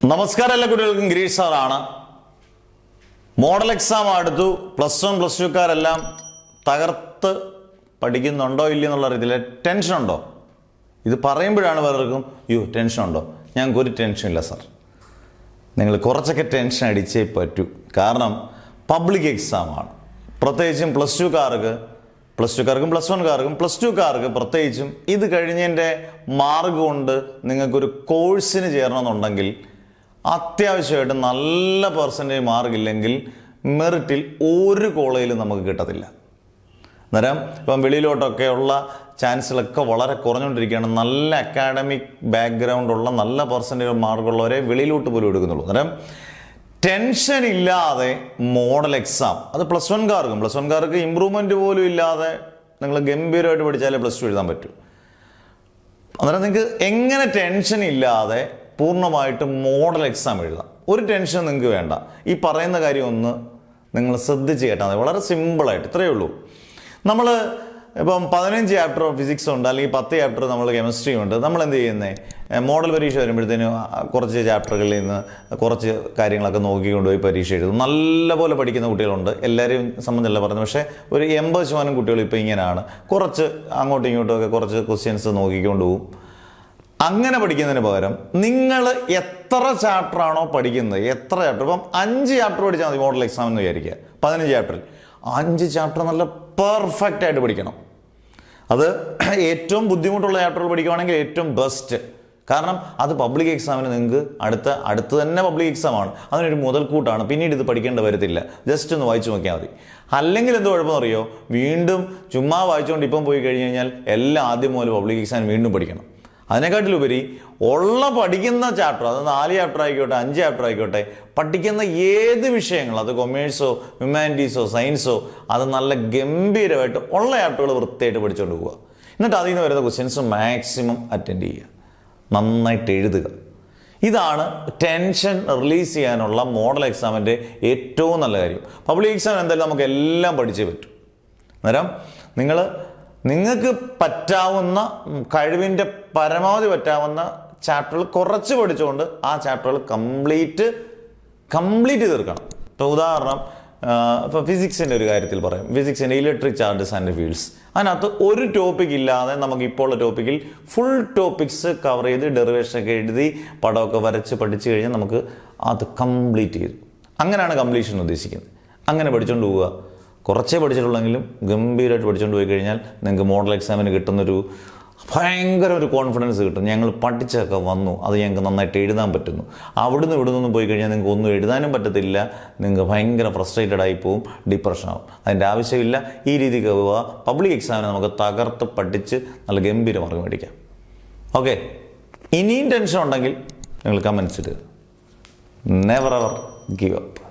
നമസ്കാരം, എല്ലാ കുട്ടികൾക്കും ഗിരീഷ് സാറാണ്. മോഡൽ എക്സാം അടുത്തു. +1 +2 കാരെല്ലാം തകർത്ത് പഠിക്കുന്നുണ്ടോ ഇല്ലെന്നുള്ള രീതിയിൽ ടെൻഷൻ ഉണ്ടോ? ഇത് പറയുമ്പോഴാണ് പലർക്കും ടെൻഷൻ ഉണ്ടോ? ഞങ്ങൾക്കൊരു ടെൻഷനില്ല സാർ. നിങ്ങൾ കുറച്ചൊക്കെ ടെൻഷൻ അടിച്ചേ പറ്റൂ. കാരണം പബ്ലിക് എക്സാമാണ്. പ്രത്യേകിച്ചും +2 കാർക്ക്, +2 +1 കാർക്കും +2 കാർക്ക് പ്രത്യേകിച്ചും ഇത് കഴിഞ്ഞതിൻ്റെ മാർക്ക് കൊണ്ട് നിങ്ങൾക്കൊരു കോഴ്സിന് ചേരണമെന്നുണ്ടെങ്കിൽ അത്യാവശ്യമായിട്ട് നല്ല പെർസെൻറ്റേജ് മാർക്കില്ലെങ്കിൽ മെറിറ്റിൽ ഒരു കോളേജിലും നമുക്ക് കിട്ടത്തില്ല. അന്നേരം ഇപ്പം വെളിയിലോട്ടൊക്കെയുള്ള ചാൻസുകളൊക്കെ വളരെ കുറഞ്ഞുകൊണ്ടിരിക്കുകയാണ്. നല്ല അക്കാഡമിക് ബാക്ക്ഗ്രൗണ്ടുള്ള നല്ല പെർസെൻറ്റേജ് മാർക്കുള്ളവരെ വെളിയിലോട്ട് പോലും എടുക്കുന്നുള്ളൂ. അന്നേരം ടെൻഷൻ ഇല്ലാതെ മോഡൽ എക്സാം, അത് +1 കാർക്ക് ഇമ്പ്രൂവ്മെൻറ്റ് പോലും ഇല്ലാതെ നിങ്ങൾ ഗംഭീരമായിട്ട് പഠിച്ചാലേ +2 എഴുതാൻ പറ്റൂ. അന്നേരം നിങ്ങൾക്ക് എങ്ങനെ ടെൻഷൻ ഇല്ലാതെ പൂർണ്ണമായിട്ടും മോഡൽ എക്സാം എഴുതാം? ഒരു ടെൻഷൻ നിങ്ങൾക്ക് വേണ്ട. ഈ പറയുന്ന കാര്യം ഒന്ന് നിങ്ങൾ ശ്രദ്ധിച്ച് കേട്ടാൽ മതി. വളരെ സിമ്പിളായിട്ട് ഇത്രയേ ഉള്ളൂ. നമ്മൾ ഇപ്പം 15 ചാപ്റ്റർ ഫിസിക്സ് ഉണ്ട്, അല്ലെങ്കിൽ 10 ചാപ്റ്റർ നമ്മൾ കെമിസ്ട്രി ഉണ്ട്. നമ്മൾ എന്ത് ചെയ്യുന്നത്? മോഡൽ പരീക്ഷ വരുമ്പോഴത്തേനും കുറച്ച് ചാപ്റ്ററുകളിൽ നിന്ന് കുറച്ച് കാര്യങ്ങളൊക്കെ നോക്കിക്കൊണ്ടുപോയി പരീക്ഷ എഴുതും. നല്ലപോലെ പഠിക്കുന്ന കുട്ടികളുണ്ട്, എല്ലാവരെയും സംബന്ധിച്ചല്ല പറയുന്നത്. പക്ഷേ ഒരു 80% കുട്ടികൾ ഇപ്പോൾ ഇങ്ങനെയാണ്. കുറച്ച് അങ്ങോട്ടും ഇങ്ങോട്ടും ഒക്കെ കുറച്ച് ക്വസ്റ്റ്യൻസ് നോക്കിക്കൊണ്ട് പോകും. അങ്ങനെ പഠിക്കുന്നതിന് പകരം നിങ്ങൾ എത്ര ചാപ്റ്ററാണോ പഠിക്കുന്നത്, എത്ര ചാപ്റ്റർ, ഇപ്പം 5 ചാപ്റ്റർ പഠിച്ചാൽ മതി മോഡൽ എക്സാം എന്ന് വിചാരിക്കുക. 15 ചാപ്റ്ററിൽ 5 ചാപ്റ്റർ നല്ല പെർഫെക്റ്റ് ആയിട്ട് പഠിക്കണം. അത് ഏറ്റവും ബുദ്ധിമുട്ടുള്ള ചാപ്റ്ററുകൾ പഠിക്കുകയാണെങ്കിൽ ഏറ്റവും ബെസ്റ്റ്. കാരണം അത് പബ്ലിക് എക്സാമിന് നിങ്ങൾക്ക് അടുത്ത് തന്നെ പബ്ലിക് എക്സാമാണ്. അതിനൊരു മുതൽക്കൂട്ടാണ്. പിന്നീട് ഇത് പഠിക്കേണ്ട വരത്തില്ല. ജസ്റ്റ് ഒന്ന് വായിച്ചു നോക്കിയാൽ മതി. അല്ലെങ്കിൽ എന്ത് കുഴപ്പമെന്ന് അറിയോ? വീണ്ടും ചുമ്മാ വായിച്ചുകൊണ്ട് ഇപ്പം പോയി കഴിഞ്ഞ് കഴിഞ്ഞാൽ എല്ലാം ആദ്യം മുതൽ പബ്ലിക് എക്സാമിന് വീണ്ടും പഠിക്കണം. അതിനെക്കാട്ടിലുപരി ഉള്ള പഠിക്കുന്ന ചാപ്റ്റർ, അത് 4 ചാപ്റ്റർ ആയിക്കോട്ടെ, 5 ചാപ്റ്റർ ആയിക്കോട്ടെ, പഠിക്കുന്ന ഏത് വിഷയങ്ങൾ, അത് കൊമേഴ്സോ ഹ്യൂമാനിറ്റീസോ സയൻസോ, അത് നല്ല ഗംഭീരമായിട്ട് ഉള്ള ചാപ്റ്ററുകൾ വൃത്തിയായിട്ട് പഠിച്ചുകൊണ്ട് പോവുക. എന്നിട്ട് അതിൽ നിന്ന് വരുന്ന ക്വസ്റ്റ്യൻസ് മാക്സിമം അറ്റൻഡ് ചെയ്യുക, നന്നായിട്ട് എഴുതുക. ഇതാണ് ടെൻഷൻ റിലീസ് ചെയ്യാനുള്ള മോഡൽ എക്സാമിൻ്റെ ഏറ്റവും നല്ല കാര്യം. പബ്ലിക് എക്സാം എന്തായാലും നമുക്ക് എല്ലാം പഠിച്ചേ പറ്റൂ. അന്നേരം നിങ്ങൾക്ക് പറ്റാവുന്ന കഴിവിൻ്റെ പരമാവധി പറ്റാവുന്ന ചാപ്റ്ററുകൾ കുറച്ച് പഠിച്ചുകൊണ്ട് ആ ചാപ്റ്ററുകൾ കംപ്ലീറ്റ് തീർക്കണം. ഇപ്പോൾ ഉദാഹരണം, ഇപ്പോൾ ഫിസിക്സിൻ്റെ ഒരു കാര്യത്തിൽ പറയാം. ഫിസിക്സിൻ്റെ ഇലക്ട്രിക് ചാർജസ് ആൻഡ് ഫീൽഡ്സ്, അതിനകത്ത് ഒരു ടോപ്പിക് ഇല്ലാതെ നമുക്ക് ഇപ്പോൾ ഉള്ള ടോപ്പിക്കിൽ ഫുൾ ടോപ്പിക്സ് കവർ ചെയ്ത് ഡെറിവേഷനൊക്കെ എഴുതി പടമൊക്കെ വരച്ച് പഠിച്ചു കഴിഞ്ഞാൽ നമുക്ക് അത് കംപ്ലീറ്റ് ചെയ്തു. അങ്ങനെയാണ് കംപ്ലീഷൻ ഉദ്ദേശിക്കുന്നത്. അങ്ങനെ പഠിച്ചുകൊണ്ട് പോവുക. കുറച്ചേ പഠിച്ചിട്ടുള്ളെങ്കിലും ഗംഭീരമായിട്ട് പഠിച്ചുകൊണ്ട് പോയി കഴിഞ്ഞാൽ നിങ്ങൾക്ക് മോഡൽ എക്സാമിന് കിട്ടുന്നൊരു ഭയങ്കര ഒരു കോൺഫിഡൻസ് കിട്ടും. ഞങ്ങൾ പഠിച്ചൊക്കെ വന്നു, അത് ഞങ്ങൾക്ക് നന്നായിട്ട് എഴുതാൻ പറ്റുന്നു. അവിടുന്ന് ഇവിടുന്ന് പോയി കഴിഞ്ഞാൽ നിങ്ങൾക്ക് ഒന്നും എഴുതാനും പറ്റത്തില്ല. നിങ്ങൾക്ക് ഭയങ്കര ഫ്രസ്ട്രേറ്റഡ് ആയി പോവും, ഡിപ്രഷൻ ആവും. അതിൻ്റെ ആവശ്യമില്ല. ഈ രീതിക്ക് പോവുക. പബ്ലിക് എക്സാമിന് നമുക്ക് തകർത്ത് പഠിച്ച് നല്ല ഗംഭീര മാർക്ക് മേടിക്കാം. ഓക്കെ, ഇനിയും ടെൻഷൻ ഉണ്ടെങ്കിൽ നിങ്ങൾ കമൻസ് ഇടുക. Never ever give up.